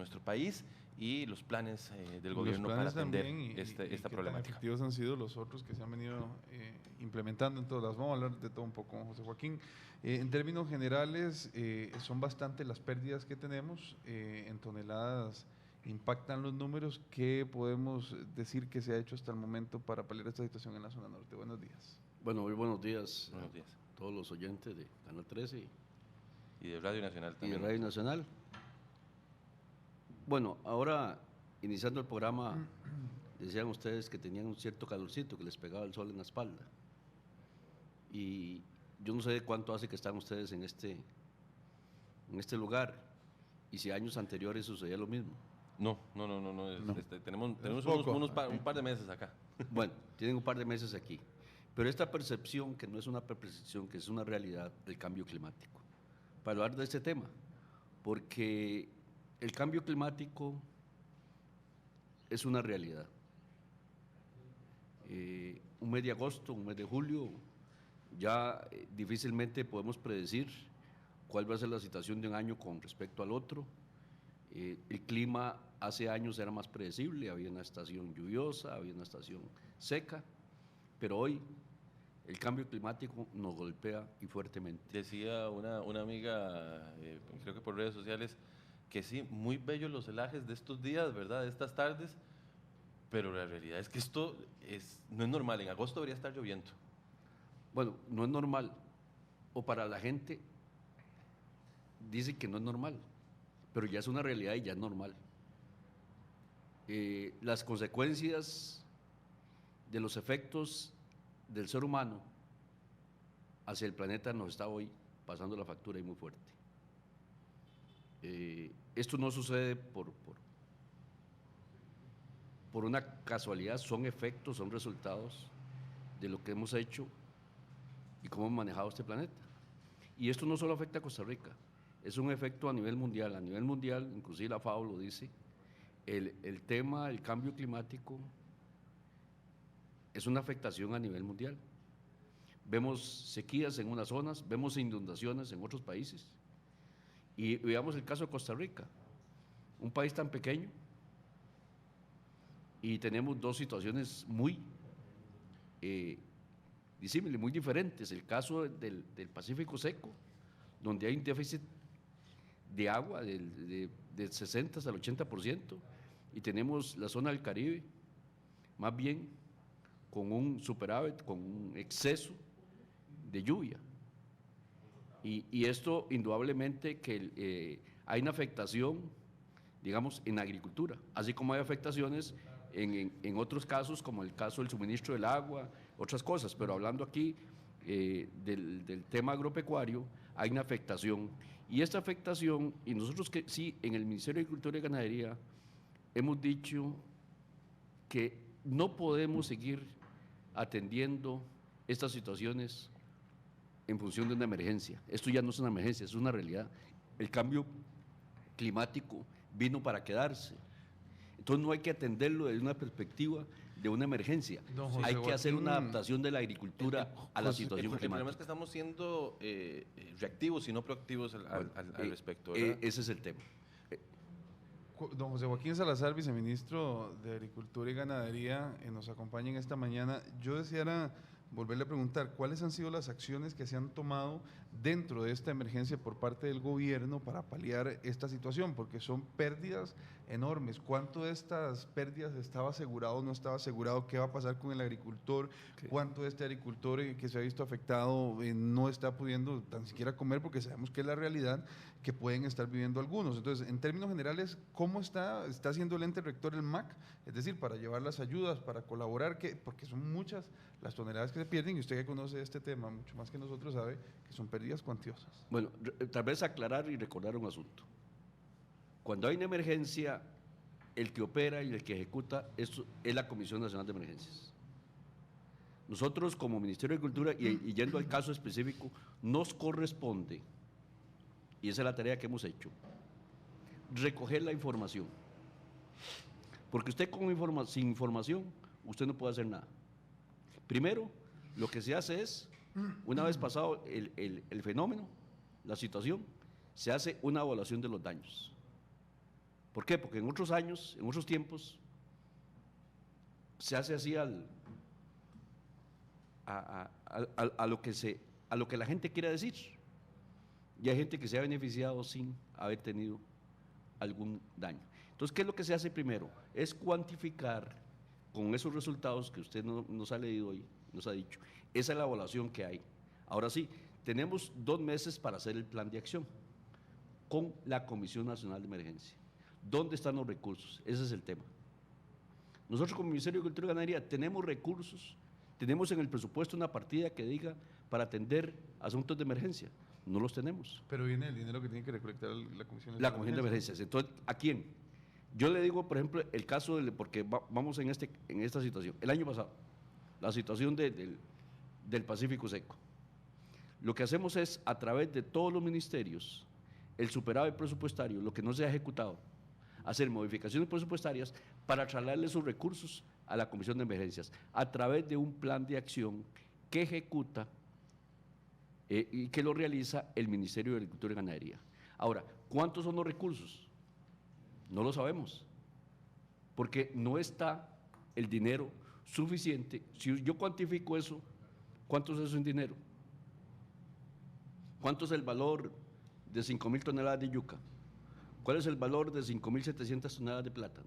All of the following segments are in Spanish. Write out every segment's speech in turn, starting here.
nuestro país y los planes del gobierno para atender esta problemática. ¿Qué tan efectivos han sido los otros que se han venido implementando en todas las? Vamos a hablar de todo un poco, José Joaquín. En términos generales, son bastante las pérdidas que tenemos, en toneladas impactan los números. ¿Qué podemos decir que se ha hecho hasta el momento para paliar esta situación en la zona norte? Buenos días. Bueno, muy buenos días. Buenos días a todos los oyentes de Canal 13 y de Radio Nacional también. Y de Radio Nacional. Bueno, ahora iniciando el programa, decían ustedes que tenían un cierto calorcito, que les pegaba el sol en la espalda. Y yo no sé cuánto hace que están ustedes en este lugar, y si años anteriores sucedía lo mismo. No. Tenemos un par de meses acá. Bueno, tienen un par de meses aquí. Pero esta percepción, que no es una percepción, que es una realidad, del cambio climático. Para hablar de este tema, porque el cambio climático es una realidad. Un mes de agosto, un mes de julio, ya difícilmente podemos predecir cuál va a ser la situación de un año con respecto al otro. El clima hace años era más predecible, había una estación lluviosa, había una estación seca, pero hoy el cambio climático nos golpea y fuertemente. Decía una amiga, creo que por redes sociales, que sí, muy bellos los celajes de estos días, ¿verdad?, de estas tardes, pero la realidad es que esto no es normal. En agosto debería estar lloviendo. Bueno, no es normal, o para la gente dice que no es normal, pero ya es una realidad y ya es normal. Las consecuencias de los efectos del ser humano hacia el planeta nos está hoy pasando la factura y muy fuerte. Esto no sucede por una casualidad, son efectos, son resultados de lo que hemos hecho y cómo hemos manejado este planeta. Y esto no solo afecta a Costa Rica, es un efecto a nivel mundial. A nivel mundial, inclusive la FAO lo dice, el tema del cambio climático es una afectación a nivel mundial. Vemos sequías en unas zonas, vemos inundaciones en otros países. Y veamos el caso de Costa Rica, un país tan pequeño, y tenemos dos situaciones muy disímiles, muy diferentes. El caso del Pacífico seco, donde hay un déficit de agua del 60 hasta el 80%, y tenemos la zona del Caribe, más bien con un superávit, con un exceso de lluvia. Y esto indudablemente que hay una afectación, digamos, en la agricultura, así como hay afectaciones en otros casos, como el caso del suministro del agua, otras cosas, pero hablando aquí del tema agropecuario, hay una afectación. Y esta afectación, y nosotros que sí, en el Ministerio de Agricultura y Ganadería, hemos dicho que no podemos seguir atendiendo estas situaciones en función de una emergencia. Esto ya no es una emergencia, es una realidad. El cambio climático vino para quedarse. Entonces no hay que atenderlo desde una perspectiva de una emergencia. Hay que hacer una adaptación de la agricultura a la situación climática. El problema es que estamos siendo reactivos y no proactivos al respecto, ¿verdad? Ese es el tema. Don José Joaquín Salazar, viceministro de Agricultura y Ganadería, nos acompaña en esta mañana. Yo deseara volverle a preguntar cuáles han sido las acciones que se han tomado dentro de esta emergencia por parte del gobierno para paliar esta situación, porque son pérdidas enormes. ¿Cuánto de estas pérdidas estaba asegurado o no estaba asegurado? ¿Qué va a pasar con el agricultor? Okay. ¿Cuánto de este agricultor que se ha visto afectado no está pudiendo tan siquiera comer? Porque sabemos que es la realidad que pueden estar viviendo algunos. Entonces, en términos generales, ¿cómo está haciendo el ente rector, el MAC? Es decir, para llevar las ayudas, para colaborar, porque son muchas las toneladas que se pierden, y usted que conoce este tema mucho más que nosotros sabe que son pérdidas cuantiosas. Bueno, tal vez aclarar y recordar un asunto. Cuando hay una emergencia, el que opera y el que ejecuta es la Comisión Nacional de Emergencias. Nosotros como Ministerio de Agricultura, y yendo al caso específico, nos corresponde, y esa es la tarea que hemos hecho, recoger la información. Porque usted sin información, usted no puede hacer nada. Primero, lo que se hace es, una vez pasado el fenómeno, la situación, se hace una evaluación de los daños. ¿Por qué? Porque en otros años, en otros tiempos, se hace así a lo que la gente quiere decir. Y hay gente que se ha beneficiado sin haber tenido algún daño. Entonces, ¿qué es lo que se hace primero? Es cuantificar con esos resultados que usted nos ha leído hoy, nos ha dicho. Esa es la evaluación que hay. Ahora sí, tenemos 2 meses para hacer el plan de acción con la Comisión Nacional de Emergencia. ¿Dónde están los recursos? Ese es el tema. Nosotros como Ministerio de Agricultura y Ganadería tenemos recursos, tenemos en el presupuesto una partida que diga para atender asuntos de emergencia. No los tenemos. Pero viene el dinero que tiene que recolectar la Comisión La Comisión de Emergencias. Entonces, ¿a quién? Yo le digo, por ejemplo, el caso, porque vamos en esta situación. El año pasado, la situación del Pacífico Seco. Lo que hacemos es, a través de todos los ministerios, el superávit presupuestario, lo que no se ha ejecutado, hacer modificaciones presupuestarias para trasladarle sus recursos a la Comisión de Emergencias, a través de un plan de acción que ejecuta y que lo realiza el Ministerio de Agricultura y Ganadería. Ahora, ¿cuántos son los recursos? No lo sabemos, porque no está el dinero suficiente. Si yo cuantifico eso, ¿cuánto es eso en dinero? ¿Cuánto es el valor de 5.000 toneladas de yuca? ¿Cuál es el valor de 5.700 toneladas de plátano?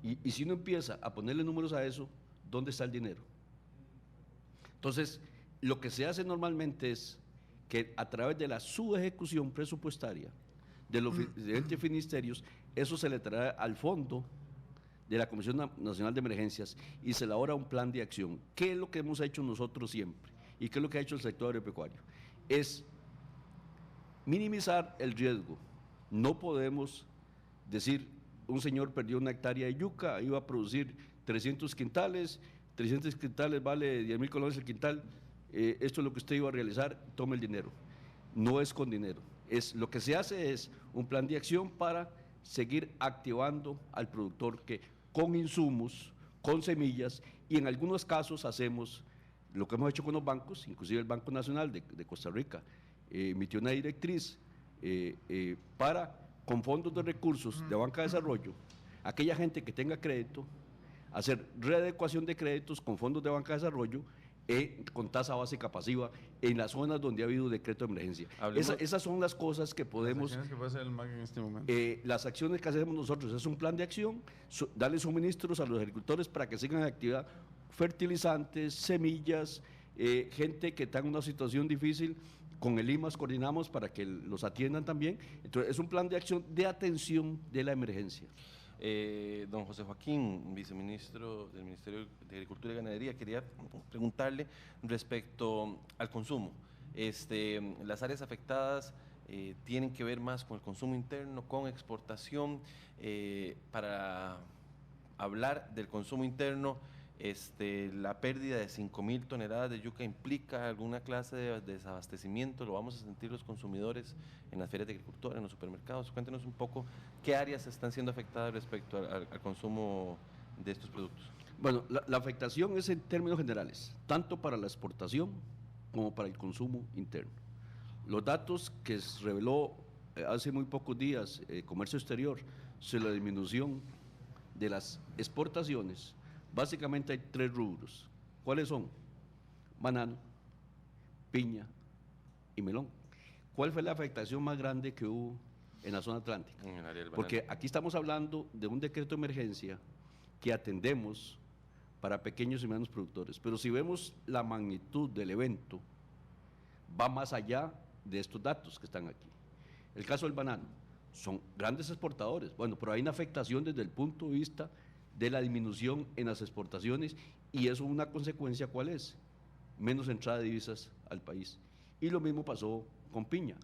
Y si uno empieza a ponerle números a eso, ¿dónde está el dinero? Entonces, lo que se hace normalmente es que a través de la subejecución presupuestaria de los diferentes ministerios, eso se le trae al fondo de la Comisión Nacional de Emergencias y se elabora un plan de acción. ¿Qué es lo que hemos hecho nosotros siempre? ¿Y qué es lo que ha hecho el sector agropecuario? Es minimizar el riesgo. No podemos decir, un señor perdió 1 hectárea de yuca, iba a producir 300 quintales vale 10.000 colones el quintal, esto es lo que usted iba a realizar, tome el dinero. No es con dinero. Lo que se hace es un plan de acción para seguir activando al productor que con insumos, con semillas, y en algunos casos hacemos lo que hemos hecho con los bancos, inclusive el Banco Nacional de Costa Rica emitió una directriz para, con fondos de recursos de banca de desarrollo, aquella gente que tenga crédito, hacer readecuación de créditos con fondos de banca de desarrollo con tasa básica pasiva en las zonas donde ha habido decreto de emergencia. Esas son las cosas que podemos… Las acciones que puede hacer el MAG en este momento. Las acciones que hacemos nosotros es un plan de acción, darle suministros a los agricultores para que sigan en actividad, fertilizantes, semillas, gente que está en una situación difícil, con el IMAS coordinamos para que los atiendan también. Entonces, es un plan de acción de atención de la emergencia. Don José Joaquín, viceministro del Ministerio de Agricultura y Ganadería, quería preguntarle respecto al consumo. Las áreas afectadas tienen que ver más con el consumo interno, con exportación. Para hablar del consumo interno, la pérdida de 5.000 toneladas de yuca implica alguna clase de desabastecimiento. Lo vamos a sentir los consumidores en las ferias de agricultura, en los supermercados. Cuéntenos un poco qué áreas están siendo afectadas respecto al consumo de estos productos. Bueno, la afectación es en términos generales, tanto para la exportación como para el consumo interno. Los datos que se reveló hace muy pocos días, Comercio Exterior, sobre la disminución de las exportaciones. Básicamente hay 3 rubros. ¿Cuáles son? Banano, piña y melón. ¿Cuál fue la afectación más grande que hubo en la zona atlántica? En el área del banano. Porque aquí estamos hablando de un decreto de emergencia que atendemos para pequeños y medianos productores. Pero si vemos la magnitud del evento, va más allá de estos datos que están aquí. El caso del banano, son grandes exportadores. Bueno, pero hay una afectación desde el punto de vista de la disminución en las exportaciones, y eso una consecuencia, ¿cuál es? Menos entrada de divisas al país. Y lo mismo pasó con piña.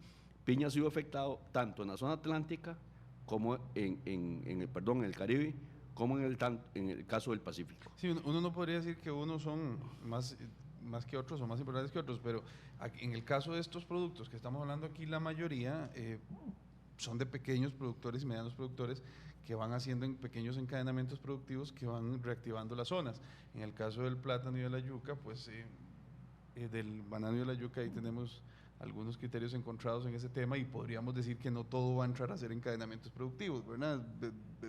Piña ha sido afectado tanto en la zona atlántica como en el Caribe, como en el caso del Pacífico. Sí, uno no podría decir que unos son más que otros o más importantes que otros, pero en el caso de estos productos que estamos hablando aquí, la mayoría son de pequeños productores y medianos productores que van haciendo en pequeños encadenamientos productivos que van reactivando las zonas. En el caso del plátano y de la yuca, pues del banano y de la yuca, ahí tenemos algunos criterios encontrados en ese tema y podríamos decir que no todo va a entrar a ser encadenamientos productivos, ¿verdad?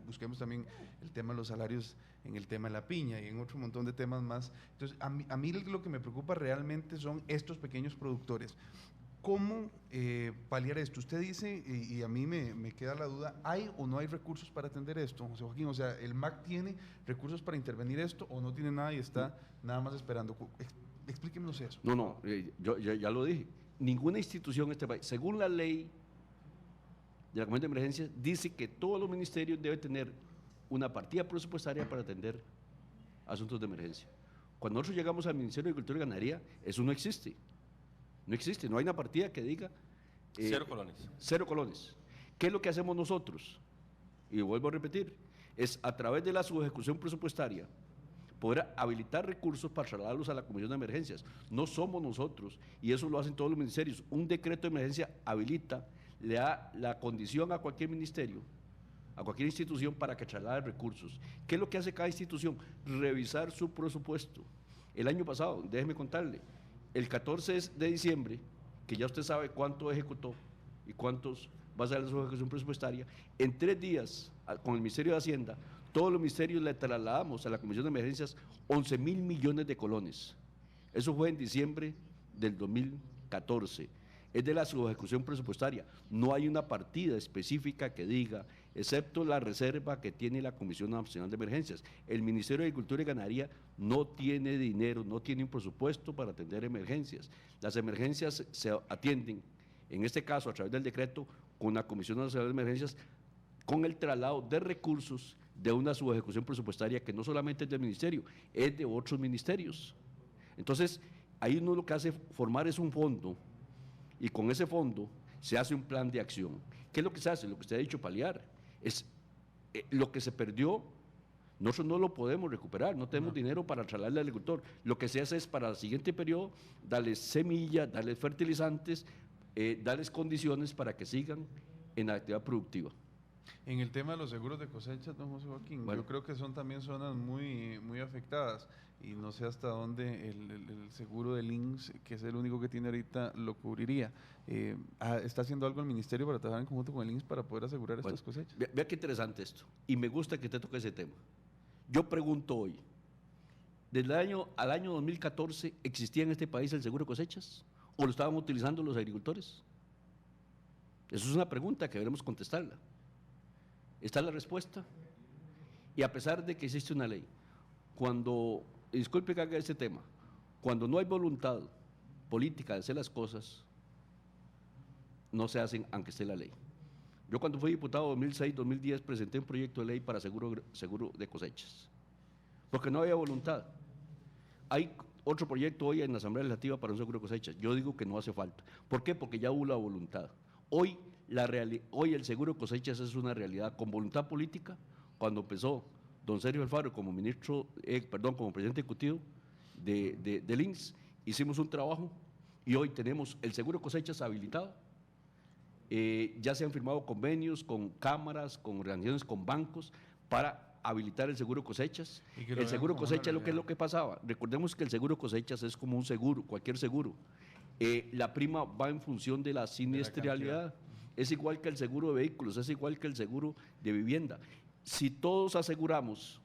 Busquemos también el tema de los salarios en el tema de la piña y en otro montón de temas más. Entonces, a mí lo que me preocupa realmente son estos pequeños productores. ¿Cómo paliar esto? Usted dice, y a mí me queda la duda, ¿hay o no hay recursos para atender esto, José Joaquín? O sea, ¿el MAC tiene recursos para intervenir esto o no tiene nada y está nada más esperando? Explíquenos eso. No, yo ya lo dije. Ninguna institución en este país, según la ley de la Comisión de Emergencias, dice que todos los ministerios deben tener una partida presupuestaria para atender asuntos de emergencia. Cuando nosotros llegamos al Ministerio de Agricultura y Ganadería, eso no existe. No existe, no hay una partida que diga… 0 colones. 0 colones. ¿Qué es lo que hacemos nosotros? Y vuelvo a repetir, es a través de la subejecución presupuestaria poder habilitar recursos para trasladarlos a la Comisión de Emergencias. No somos nosotros, y eso lo hacen todos los ministerios. Un decreto de emergencia habilita, le da la condición a cualquier ministerio, a cualquier institución para que traslade recursos. ¿Qué es lo que hace cada institución? Revisar su presupuesto. El año pasado, déjeme contarle, el 14 de diciembre, que ya usted sabe cuánto ejecutó y cuántos va a ser su ejecución presupuestaria, en 3 días, con el Ministerio de Hacienda, todos los ministerios le trasladamos a la Comisión de Emergencias 11.000 millones de colones. Eso fue en diciembre del 2014. Es de la subejecución presupuestaria. No hay una partida específica que diga, excepto la reserva que tiene la Comisión Nacional de Emergencias. El Ministerio de Agricultura y Ganadería no tiene dinero, no tiene un presupuesto para atender emergencias. Las emergencias se atienden, en este caso a través del decreto, con la Comisión Nacional de Emergencias, con el traslado de recursos de una subejecución presupuestaria que no solamente es del ministerio, es de otros ministerios. Entonces, ahí uno lo que hace formar es un fondo, y con ese fondo se hace un plan de acción. ¿Qué es lo que se hace? Lo que usted ha dicho, paliar. Es lo que se perdió, nosotros no lo podemos recuperar, no tenemos dinero para trasladarle al agricultor. Lo que se hace es para el siguiente periodo darles semillas, darles fertilizantes, darles condiciones para que sigan en la actividad productiva. En el tema de los seguros de cosecha, don José Joaquín, bueno, yo creo que son también zonas muy afectadas y no sé hasta dónde el seguro del INSS, que es el único que tiene ahorita, lo cubriría. ¿Está haciendo algo el ministerio para trabajar en conjunto con el INSS para poder asegurar estas cosechas? Vea qué interesante esto, y me gusta que usted toque ese tema. Yo pregunto hoy, al año 2014, ¿existía en este país el seguro de cosechas? ¿O lo estaban utilizando los agricultores? Eso es una pregunta que debemos contestarla. Está la respuesta. Y a pesar de que existe una ley, disculpe que haga este tema, cuando no hay voluntad política de hacer las cosas, no se hacen aunque esté la ley. Yo cuando fui diputado en 2006-2010 presenté un proyecto de ley para seguro de cosechas, porque no había voluntad. Hay otro proyecto hoy en la Asamblea Legislativa para un seguro de cosechas. Yo digo que no hace falta. ¿Por qué? Porque ya hubo la voluntad. Hoy el seguro de cosechas es una realidad con voluntad política. Cuando empezó don Sergio Alfaro como como presidente ejecutivo del INSS, hicimos un trabajo y hoy tenemos el seguro de cosechas habilitado. Ya se han firmado convenios con cámaras, con organizaciones, con bancos para habilitar el seguro de cosechas. El seguro de cosechas, ¿qué es lo que pasaba? Recordemos que el seguro de cosechas es como un seguro, cualquier seguro. La prima va en función de la siniestralidad. Es igual que el seguro de vehículos, es igual que el seguro de vivienda. Si todos aseguramos,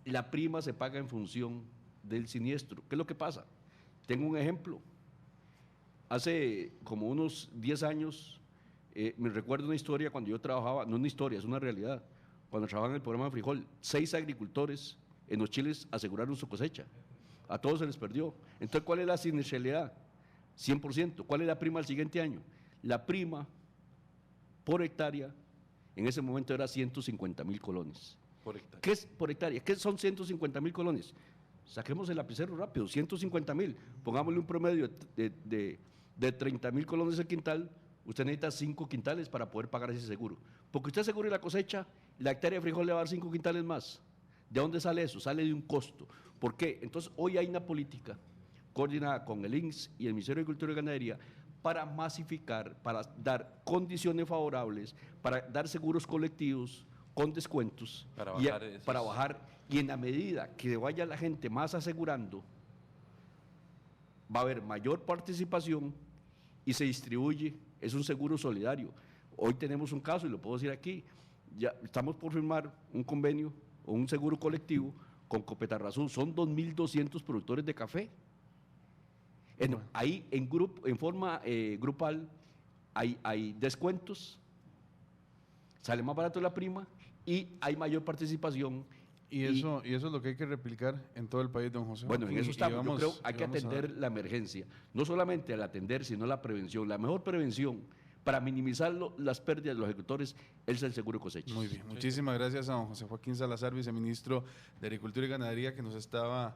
la prima se paga en función del siniestro. ¿Qué es lo que pasa? Tengo un ejemplo. Hace como unos 10 años, me recuerdo una historia cuando yo trabajaba, no una historia, es una realidad. Cuando trabajaba en el programa de frijol, 6 agricultores en los chiles aseguraron su cosecha. A todos se les perdió. Entonces, ¿cuál es la siniestralidad? 100%. ¿Cuál es la prima al siguiente año? La prima por hectárea en ese momento era 150.000 colones. Por hectárea. ¿Qué es por hectárea? ¿Qué son 150.000 colones? Saquemos el lapicero rápido, 150.000. Pongámosle un promedio de 30.000 colones al quintal. Usted necesita 5 quintales para poder pagar ese seguro. Porque usted asegure la cosecha, la hectárea de frijol le va a dar 5 quintales más. ¿De dónde sale eso? Sale de un costo. ¿Por qué? Entonces, hoy hay una política coordinada con el INSS y el Ministerio de Agricultura y Ganadería para masificar, para dar condiciones favorables, para dar seguros colectivos con descuentos, para bajar, y en la medida que vaya la gente más asegurando, va a haber mayor participación y se distribuye, es un seguro solidario. Hoy tenemos un caso, y lo puedo decir aquí, ya estamos por firmar un convenio o un seguro colectivo con Copetarrazú, son 2.200 productores de café. Ahí en forma grupal hay descuentos, sale más barato la prima y hay mayor participación. Y eso es lo que hay que replicar en todo el país, don José. Bueno, en eso estamos. Yo creo que hay que vamos a atender la emergencia, no solamente al atender, sino la prevención. La mejor prevención para minimizar las pérdidas de los agricultores es el seguro de cosechas. Muy bien, muchísimas gracias a don José Joaquín Salazar, viceministro de Agricultura y Ganadería, que nos estaba